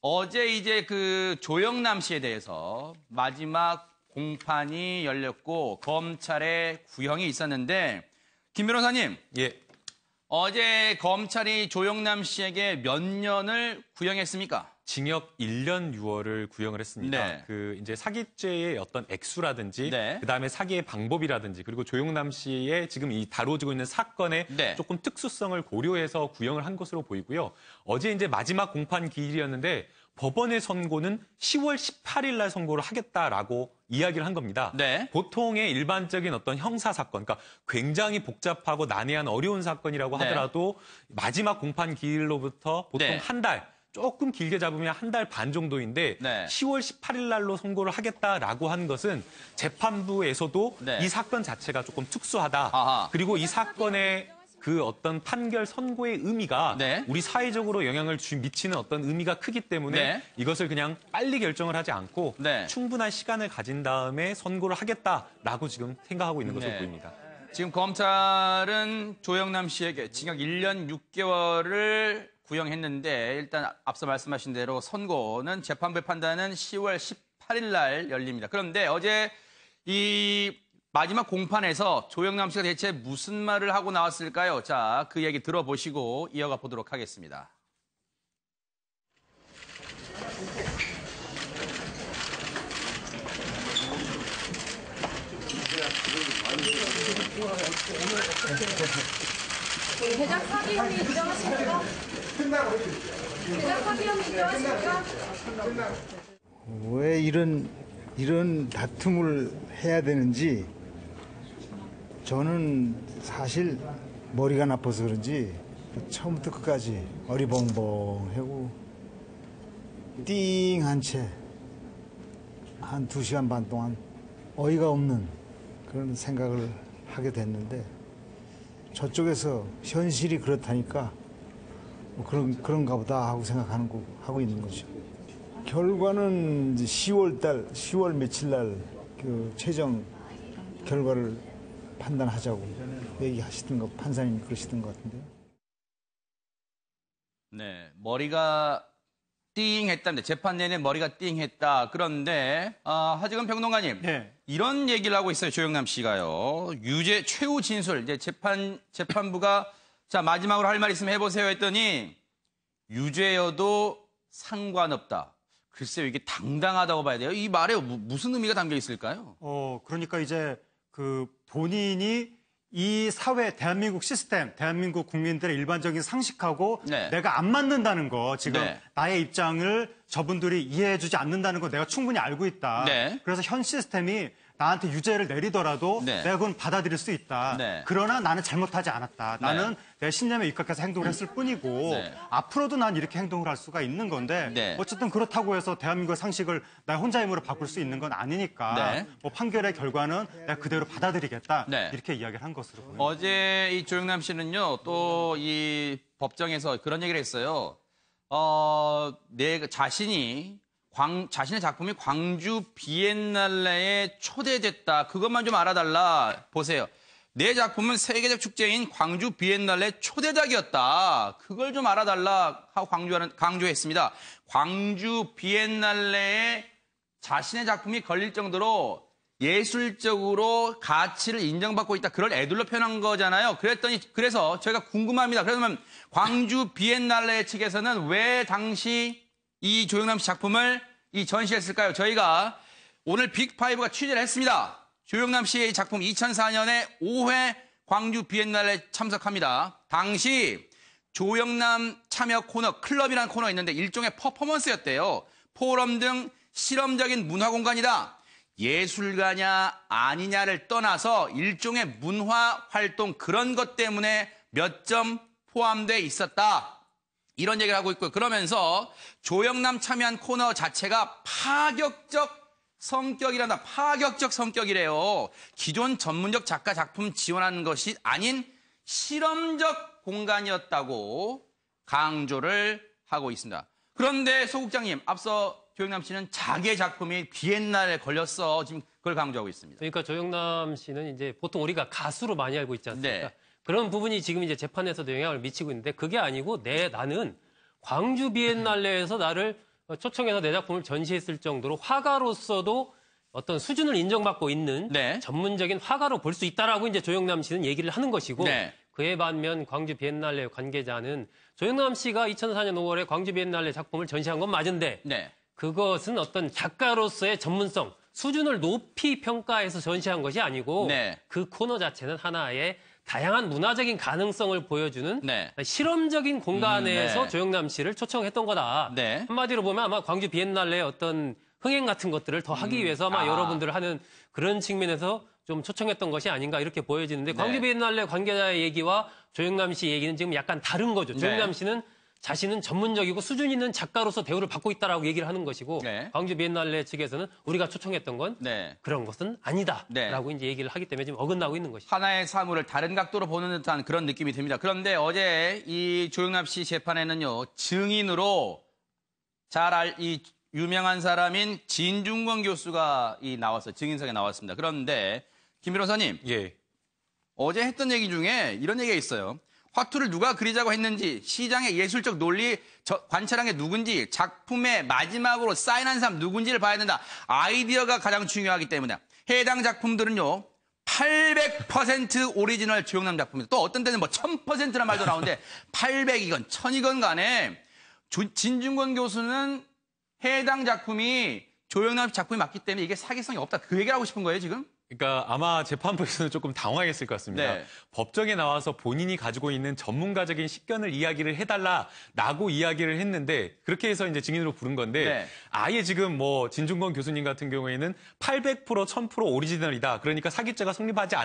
어제 이제 그 조영남 씨에 대해서 마지막 공판이 열렸고 검찰의 구형이 있었는데 김 변호사님, 예. 어제 검찰이 조영남 씨에게 몇 년을 구형했습니까? 징역 1년 6월을 구형을 했습니다. 네. 그 이제 사기죄의 어떤 액수라든지 네. 그다음에 사기의 방법이라든지 그리고 조영남 씨의 지금 이 다뤄지고 있는 사건의 네. 조금 특수성을 고려해서 구형을 한 것으로 보이고요. 어제 이제 마지막 공판 기일이었는데 법원의 선고는 10월 18일 날 선고를 하겠다라고 이야기를 한 겁니다. 네. 보통의 일반적인 어떤 형사 사건, 그러니까 굉장히 복잡하고 난해한 어려운 사건이라고 네. 하더라도 마지막 공판 기일로부터 보통 네. 한 달, 조금 길게 잡으면 한 달 반 정도인데 네. 10월 18일 날로 선고를 하겠다라고 한 것은 재판부에서도 네. 이 사건 자체가 조금 특수하다. 아하. 그리고 이 사건의 그 어떤 판결 선고의 의미가 네. 우리 사회적으로 영향을 미치는 어떤 의미가 크기 때문에 네. 이것을 그냥 빨리 결정을 하지 않고 네. 충분한 시간을 가진 다음에 선고를 하겠다라고 지금 생각하고 있는 것으로 네. 보입니다. 지금 검찰은 조영남 씨에게 징역 1년 6개월을 구형했는데 일단 앞서 말씀하신 대로 선고는 재판부의 판단은 10월 18일 날 열립니다. 그런데 어제 이 마지막 공판에서 조영남 씨가 대체 무슨 말을 하고 나왔을까요? 자, 그 얘기 들어보시고 이어가 보도록 하겠습니다. 대장 사기 혐의 인정하십니까? 대장 사기 혐의 인정하십니까? 왜 이런 다툼을 해야 되는지 저는 사실 머리가 나빠서 그런지 처음부터 끝까지 어리벙벙하고 띵한 채 한 2시간 반 동안 어이가 없는 그런 생각을 하게 됐는데 저쪽에서 현실이 그렇다니까 뭐 그런가 보다 하고 하고 있는 거죠. 결과는 이제 10월 며칠 날 그 최종 결과를 판단하자고 얘기하시던 거, 판사님이 그러시던 것 같은데요. 네, 머리가 띵했다는데 재판 내내 머리가 띵했다. 그런데 하지금 평론가님, 네. 이런 얘기를 하고 있어요. 조영남 씨가요. 유죄 최후 진술 이제 재판부가 자 마지막으로 할 말 있으면 해보세요 했더니 유죄여도 상관없다. 글쎄요, 이게 당당하다고 봐야 돼요. 이 말에 무슨 의미가 담겨 있을까요? 그러니까 이제 그 본인이 이 사회, 대한민국 시스템, 대한민국 국민들의 일반적인 상식하고 네. 내가 안 맞는다는 거, 지금 네. 나의 입장을 저분들이 이해해주지 않는다는 거 내가 충분히 알고 있다. 네. 그래서 현 시스템이 나한테 유죄를 내리더라도 네. 내가 그건 받아들일 수 있다. 네. 그러나 나는 잘못하지 않았다. 나는 내 신념에 입각해서 행동을 했을 뿐이고 네. 앞으로도 난 이렇게 행동을 할 수가 있는 건데 네. 어쨌든 그렇다고 해서 대한민국의 상식을 나 혼자 힘으로 바꿀 수 있는 건 아니니까 네. 뭐 판결의 결과는 내가 그대로 받아들이겠다. 네. 이렇게 이야기를 한 것으로 보입니다. 어제 이 조영남 씨는요, 또 이 법정에서 그런 얘기를 했어요. 내 자신의 작품이 광주 비엔날레에 초대됐다. 그것만 좀 알아달라. 보세요. 내 작품은 세계적 축제인 광주 비엔날레 초대작이었다. 그걸 좀 알아달라 하고 강조했습니다. 광주 비엔날레에 자신의 작품이 걸릴 정도로 예술적으로 가치를 인정받고 있다. 그걸 애들로 표현한 거잖아요. 그래서 저희가 궁금합니다. 그러면 광주 비엔날레 측에서는 왜 당시 이 조영남 씨 작품을 전시했을까요? 저희가 오늘 빅5가 취재를 했습니다. 조영남 씨의 작품 2004년에 5회 광주 비엔날레 참석합니다. 당시 조영남 참여 코너, 클럽이라는 코너가 있는데 일종의 퍼포먼스였대요. 포럼 등 실험적인 문화 공간이다. 예술가냐 아니냐를 떠나서 일종의 문화 활동 그런 것 때문에 몇 점 포함돼 있었다. 이런 얘기를 하고 있고요. 그러면서 조영남 참여한 코너 자체가 파격적 성격이란다. 파격적 성격이래요. 기존 전문적 작가 작품 지원하는 것이 아닌 실험적 공간이었다고 강조를 하고 있습니다. 그런데 소 국장님, 앞서 조영남 씨는 자기의 작품이 비엔날레에 걸렸어. 지금 그걸 강조하고 있습니다. 그러니까 조영남 씨는 이제 보통 우리가 가수로 많이 알고 있지 않습니까? 네. 그런 부분이 지금 이제 재판에서도 영향을 미치고 있는데 그게 아니고 나는 광주 비엔날레에서 나를 초청해서 내 작품을 전시했을 정도로 화가로서도 어떤 수준을 인정받고 있는 네. 전문적인 화가로 볼 수 있다라고 이제 조영남 씨는 얘기를 하는 것이고 네. 그에 반면 광주 비엔날레 관계자는 조영남 씨가 2004년 5월에 광주 비엔날레 작품을 전시한 건 맞은데 네. 그것은 어떤 작가로서의 전문성, 수준을 높이 평가해서 전시한 것이 아니고 네. 그 코너 자체는 하나의 다양한 문화적인 가능성을 보여주는 네. 실험적인 공간에서 네. 조영남 씨를 초청했던 거다. 네. 한마디로 보면 아마 광주 비엔날레의 어떤 흥행 같은 것들을 더 하기 위해서 아마 여러분들 하는 그런 측면에서 좀 초청했던 것이 아닌가 이렇게 보여지는데 네. 광주 비엔날레 관계자의 얘기와 조영남 씨 얘기는 지금 약간 다른 거죠. 네. 조영남 씨는 자신은 전문적이고 수준 있는 작가로서 대우를 받고 있다라고 얘기를 하는 것이고 네. 광주 비엔날레 측에서는 우리가 초청했던 건 네. 그런 것은 아니다라고 네. 이제 얘기를 하기 때문에 지금 어긋나고 있는 것이죠. 하나의 사물을 다른 각도로 보는 듯한 그런 느낌이 듭니다. 그런데 어제 이 조영남 씨 재판에는요, 증인으로 이 유명한 사람인 진중권 교수가 나왔어요. 증인석에 나왔습니다. 그런데 김 변호사님, 예. 어제 했던 얘기 중에 이런 얘기가 있어요. 화투를 누가 그리자고 했는지, 시장의 예술적 논리 관찰한 게 누군지, 작품의 마지막으로 사인한 사람 누군지를 봐야 된다. 아이디어가 가장 중요하기 때문에 해당 작품들은요. 800% 오리지널 조영남 작품입니다. 또 어떤 때는 1000%란 말도 나오는데 800이건 1000이건 간에 진중권 교수는 해당 작품이 조영남 작품이 맞기 때문에 이게 사기성이 없다. 그 얘기를 하고 싶은 거예요, 지금? 그러니까 아마 재판부에서는 조금 당황했을 것 같습니다. 네. 법정에 나와서 본인이 가지고 있는 전문가적인 식견을 이야기를 해달라라고 이야기를 했는데 그렇게 해서 이제 증인으로 부른 건데 네. 아예 지금 진중권 교수님 같은 경우에는 800% 1000% 오리지널이다. 그러니까 사기죄가 성립하지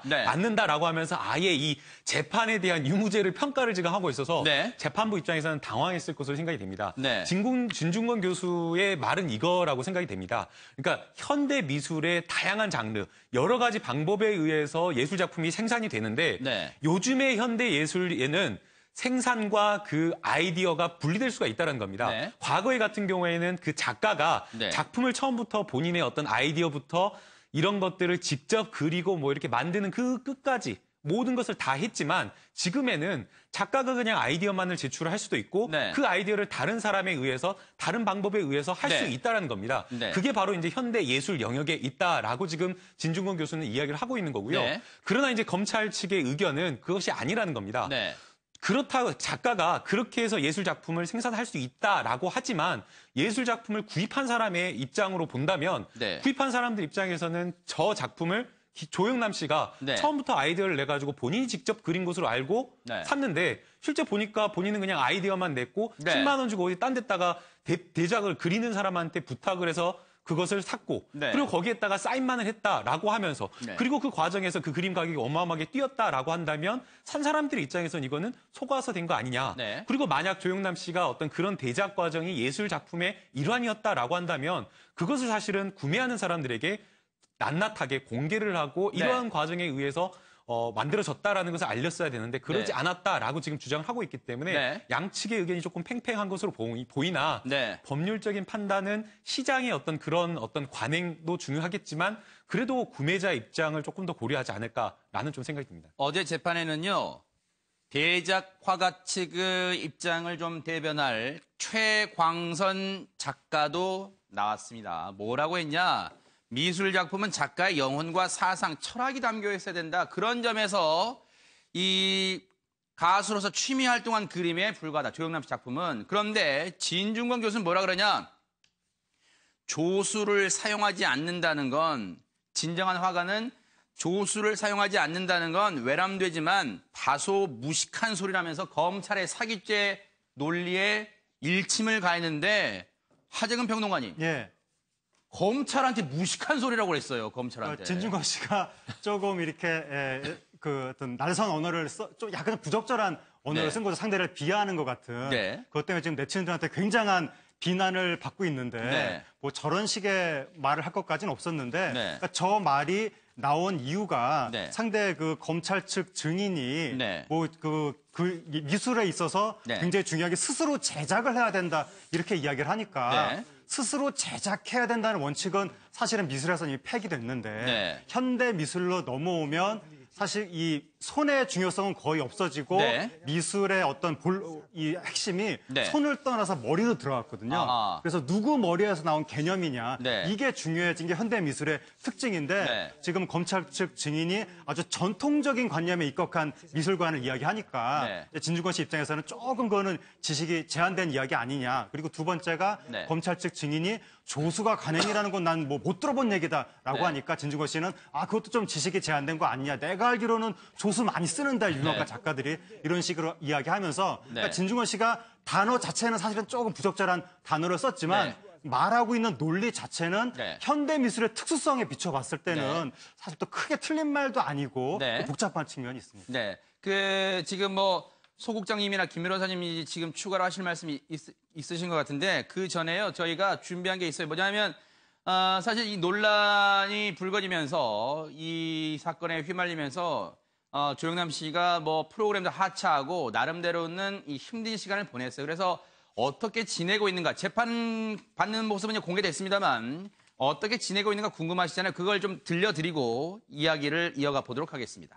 네. 않는다라고 하면서 아예 이 재판에 대한 유무죄를 평가를 지금 하고 있어서 네. 재판부 입장에서는 당황했을 것으로 생각이 됩니다. 네. 진중권 교수의 말은 이거라고 생각이 됩니다. 그러니까 현대 미술의 다양한 장르 여러 가지 방법에 의해서 예술 작품이 생산이 되는데 네. 요즘의 현대 예술에는 생산과 그 아이디어가 분리될 수가 있다는 겁니다. 네. 과거에 같은 경우에는 그 작가가 네. 작품을 처음부터 본인의 어떤 아이디어부터 이런 것들을 직접 그리고 이렇게 만드는 그 끝까지 모든 것을 다 했지만 지금에는 작가가 그냥 아이디어만을 제출할 수도 있고 네. 그 아이디어를 다른 사람에 의해서 다른 방법에 의해서 할 수 네. 있다는 겁니다. 네. 그게 바로 이제 현대 예술 영역에 있다라고 지금 진중권 교수는 이야기를 하고 있는 거고요. 네. 그러나 이제 검찰 측의 의견은 그것이 아니라는 겁니다. 네. 그렇다고 작가가 그렇게 해서 예술 작품을 생산할 수 있다라고 하지만 예술 작품을 구입한 사람의 입장으로 본다면 네. 구입한 사람들 입장에서는 저 작품을 조영남 씨가 네. 처음부터 아이디어를 내가지고 본인이 직접 그린 것으로 알고 네. 샀는데 실제 보니까 본인은 그냥 아이디어만 냈고 네. 10만 원 주고 어디 딴 데다가 대작을 그리는 사람한테 부탁을 해서 그것을 샀고 네. 그리고 거기에다가 사인만을 했다라고 하면서 네. 그리고 그 과정에서 그 그림 가격이 어마어마하게 뛰었다라고 한다면 산 사람들의 입장에서는 이거는 속아서 된 거 아니냐. 네. 그리고 만약 조영남 씨가 어떤 그런 대작 과정이 예술 작품의 일환이었다라고 한다면 그것을 사실은 구매하는 사람들에게 낱낱하게 공개를 하고 이러한 네. 과정에 의해서 만들어졌다라는 것을 알렸어야 되는데 그러지 네. 않았다라고 지금 주장을 하고 있기 때문에 네. 양측의 의견이 조금 팽팽한 것으로 보이나 네. 법률적인 판단은 시장의 어떤 관행도 중요하겠지만 그래도 구매자 입장을 조금 더 고려하지 않을까라는 좀 생각이 듭니다. 어제 재판에는요, 대작 화가 측의 입장을 좀 대변할 최광선 작가도 나왔습니다. 뭐라고 했냐? 미술 작품은 작가의 영혼과 사상, 철학이 담겨 있어야 된다. 그런 점에서 이 가수로서 취미 활동한 그림에 불과하다. 조영남 씨 작품은. 그런데 진중권 교수는 뭐라 그러냐? 조수를 사용하지 않는다는 건, 진정한 화가는 조수를 사용하지 않는다는 건 외람되지만 다소 무식한 소리라면서 검찰의 사기죄 논리에 일침을 가했는데, 하재근 평론가님. 예. 검찰한테 무식한 소리라고 그랬어요. 검찰한테. 진중권 씨가 조금 이렇게 그 어떤 날선 언어를 좀 약간 부적절한 언어를 네. 쓴 거죠. 상대를 비하하는 것 같은. 네. 그것 때문에 지금 네티즌들한테 굉장한 비난을 받고 있는데 네. 뭐 저런 식의 말을 할 것까지는 없었는데 네. 그러니까 저 말이 나온 이유가 네. 상대 그 검찰 측 증인이 네. 뭐 그 미술에 있어서 네. 굉장히 중요하게 스스로 제작을 해야 된다 이렇게 이야기를 하니까 네. 스스로 제작해야 된다는 원칙은 사실은 미술에서는 이미 폐기됐는데 네. 현대 미술로 넘어오면 사실 이 손의 중요성은 거의 없어지고 네. 미술의 어떤 이 핵심이 네. 손을 떠나서 머리로 들어갔거든요. 아하. 그래서 누구 머리에서 나온 개념이냐 네. 이게 중요해진 게 현대 미술의 특징인데 네. 지금 검찰 측 증인이 아주 전통적인 관념에 입각한 미술관을 이야기하니까 네. 진중권 씨 입장에서는 조금 그거는 지식이 제한된 이야기 아니냐. 그리고 두 번째가 네. 검찰 측 증인이 조수가 관행이라는 건 난 뭐 못 들어본 얘기다라고 네. 하니까 진중권 씨는 그것도 좀 지식이 제한된 거 아니냐. 내가 알기로는 조수 많이 쓰는다 유명한 네. 작가들이 이런 식으로 이야기하면서 네. 그러니까 진중권 씨가 단어 자체는 사실은 조금 부적절한 단어를 썼지만 네. 말하고 있는 논리 자체는 네. 현대 미술의 특수성에 비춰봤을 때는 사실 또 크게 틀린 말도 아니고 네. 또 복잡한 측면이 있습니다. 네. 지금 뭐 소국장님이나 김 변호사님이 지금 추가로 하실 말씀이 있으신 것 같은데 그 전에요. 저희가 준비한 게 있어요. 뭐냐면 사실 이 논란이 불거지면서 이 사건에 휘말리면서 조영남 씨가 뭐 프로그램도 하차하고 나름대로는 이 힘든 시간을 보냈어요. 그래서 어떻게 지내고 있는가 재판 받는 모습은 이제 공개됐습니다만 어떻게 지내고 있는가 궁금하시잖아요. 그걸 좀 들려드리고 이야기를 이어가 보도록 하겠습니다.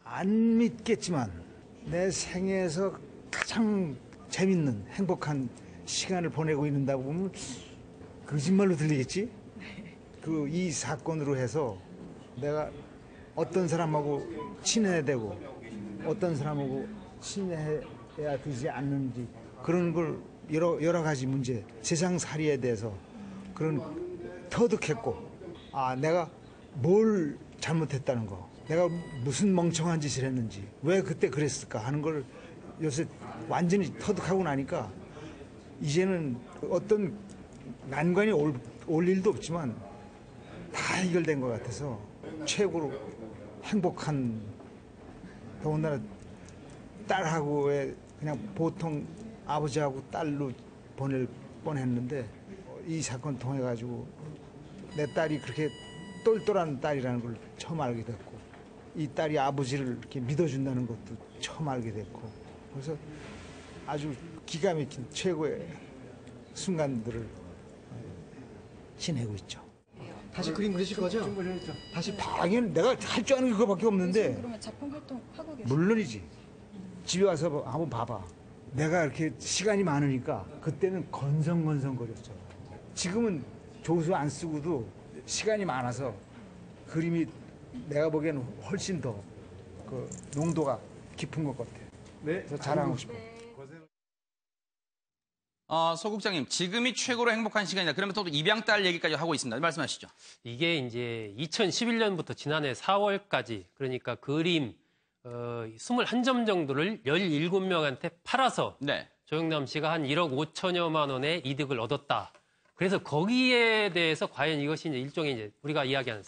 안 믿겠지만 내 생애에서 가장 재밌는 행복한 시간을 보내고 있는다고 보면 거짓말로 들리겠지? 이 사건으로 해서 내가 어떤 사람하고 친해야 되고 어떤 사람하고 친해야 되지 않는지 그런 걸 여러 가지 문제, 세상살이에 대해서 그런 터득했고 내가 뭘 잘못했다는 거, 내가 무슨 멍청한 짓을 했는지, 왜 그때 그랬을까 하는 걸 요새 완전히 터득하고 나니까 이제는 어떤 난관이 올 일도 없지만 다 해결된 것 같아서 최고로 행복한, 더군다나 딸하고의 그냥 보통 아버지하고 딸로 보낼 뻔했는데 이 사건 통해 가지고 내 딸이 그렇게 똘똘한 딸이라는 걸 처음 알게 됐고 이 딸이 아버지를 이렇게 믿어준다는 것도 처음 알게 됐고 그래서 아주 기가 막힌 최고의 순간들을 지내고 있죠. 다시 그림 그리실 거죠? 다시 당연히 내가 할 줄 아는 게 그거밖에 없는데 그러면 작품 활동 하고 계세요? 물론이지. 집에 와서 한번 봐봐. 내가 이렇게 시간이 많으니까 그때는 건성건성거렸어. 지금은 조수 안 쓰고도 시간이 많아서 그림이 내가 보기에는 훨씬 더 그 농도가 깊은 것 같아. 네. 그래서 자랑하고 싶어. 소국장님, 지금이 최고로 행복한 시간이다. 그러면 또 입양딸 얘기까지 하고 있습니다. 말씀하시죠. 이게 이제 2011년부터 지난해 4월까지 그러니까 그림 21점 정도를 17명한테 팔아서 네. 조영남 씨가 한 1억 5천여만 원의 이득을 얻었다. 그래서 거기에 대해서 과연 이것이 이제 일종의 이제 우리가 이야기하는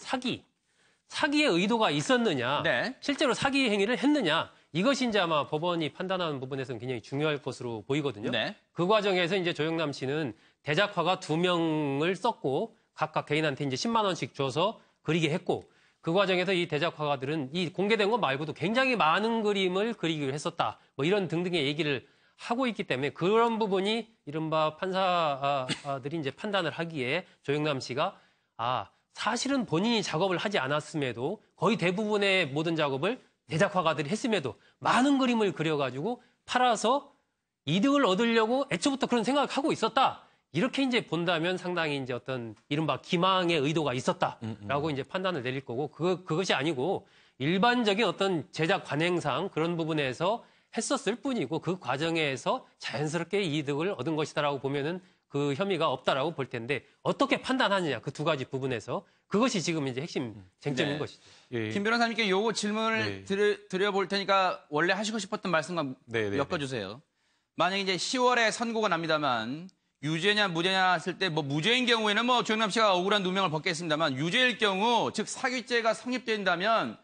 사기의 의도가 있었느냐, 네. 실제로 사기 행위를 했느냐, 이것이 이제 아마 법원이 판단하는 부분에서는 굉장히 중요할 것으로 보이거든요. 네. 그 과정에서 이제 조영남 씨는 대작화가 2명을 썼고 각각 개인한테 이제 10만 원씩 줘서 그리게 했고 그 과정에서 이 대작화가들은 이 공개된 것 말고도 굉장히 많은 그림을 그리기로 했었다. 뭐 이런 등등의 얘기를 하고 있기 때문에 그런 부분이 이른바 판사들이 이제 판단을 하기에 조영남 씨가 사실은 본인이 작업을 하지 않았음에도 거의 대부분의 모든 작업을 대작화가들이 했음에도 많은 그림을 그려가지고 팔아서 이득을 얻으려고 애초부터 그런 생각을 하고 있었다. 이렇게 이제 본다면 상당히 이제 어떤 이른바 기망의 의도가 있었다라고 이제 판단을 내릴 거고 그것이 아니고 일반적인 어떤 제작 관행상 그런 부분에서 했었을 뿐이고 그 과정에서 자연스럽게 이득을 얻은 것이다라고 보면은 그 혐의가 없다라고 볼 텐데 어떻게 판단하느냐 그 두 가지 부분에서 그것이 지금 이제 핵심 쟁점인 네. 것이죠. 예. 김 변호사님께 요거 질문을 드려볼 테니까 원래 하시고 싶었던 말씀과 엮어주세요. 만약에 이제 10월에 선고가 납니다만 유죄냐 무죄냐 했을 때 뭐 무죄인 경우에는 뭐 조영남 씨가 억울한 누명을 벗겠습니다만 유죄일 경우 즉 사기죄가 성립된다면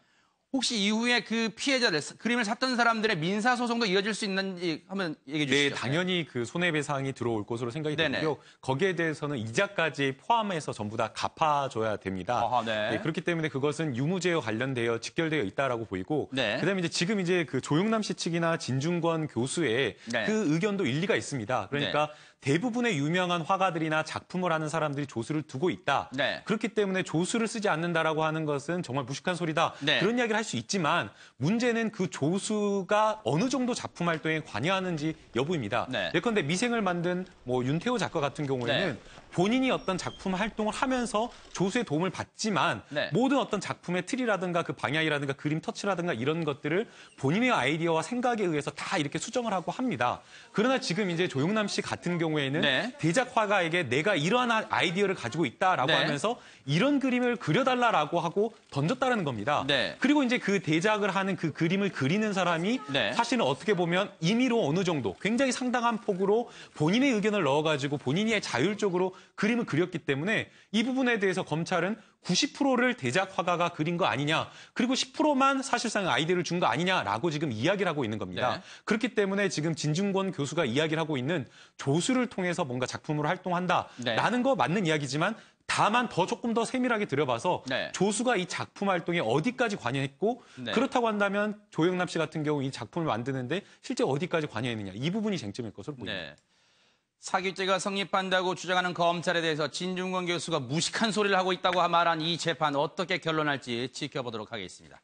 혹시 이후에 그 피해자들 그림을 샀던 사람들의 민사 소송도 이어질 수 있는지 한번 얘기해 주시죠. 네, 당연히 그 손해배상이 들어올 것으로 생각이 네네. 되고요. 거기에 대해서는 이자까지 포함해서 전부 다 갚아줘야 됩니다. 아하, 네. 그렇기 때문에 그것은 유무죄와 관련되어 직결되어 있다라고 보이고, 네. 그다음에 이제 지금 이제 그 조영남 씨 측이나 진중권 교수의 네. 그 의견도 일리가 있습니다. 그러니까 대부분의 유명한 화가들이나 작품을 하는 사람들이 조수를 두고 있다. 네. 그렇기 때문에 조수를 쓰지 않는다라고 하는 것은 정말 무식한 소리다. 네. 그런 이야기를 할 수 있지만 문제는 그 조수가 어느 정도 작품 활동에 관여하는지 여부입니다. 네. 예컨대 미생을 만든 뭐 윤태호 작가 같은 경우에는 네. 본인이 어떤 작품 활동을 하면서 조수의 도움을 받지만 네. 모든 어떤 작품의 틀이라든가 그 방향이라든가 그림 터치라든가 이런 것들을 본인의 아이디어와 생각에 의해서 다 이렇게 수정을 하고 합니다. 그러나 지금 이제 조영남 씨 같은 경우에는 네. 대작 화가에게 내가 이러한 아이디어를 가지고 있다라고 네. 하면서 이런 그림을 그려달라라고 하고 던졌다는 겁니다. 네. 그리고 이제 그 대작을 하는 그 그림을 그리는 사람이 네. 사실은 어떻게 보면 임의로 어느 정도 굉장히 상당한 폭으로 본인의 의견을 넣어가지고 본인이 자율적으로 그림을 그렸기 때문에 이 부분에 대해서 검찰은 90%를 대작 화가가 그린 거 아니냐, 그리고 10%만 사실상 아이디어를 준 거 아니냐라고 지금 이야기를 하고 있는 겁니다. 네. 그렇기 때문에 지금 진중권 교수가 이야기를 하고 있는 조수를 통해서 뭔가 작품으로 활동한다라는 네. 거 맞는 이야기지만 다만 조금 더 세밀하게 들여봐서 네. 조수가 이 작품 활동에 어디까지 관여했고 네. 그렇다고 한다면 조영남 씨 같은 경우 이 작품을 만드는데 실제 어디까지 관여했느냐, 이 부분이 쟁점일 것으로 보입니다. 네. 사기죄가 성립한다고 주장하는 검찰에 대해서 진중권 교수가 무식한 소리를 하고 있다고 말한 이 재판 어떻게 결론할지 지켜보도록 하겠습니다.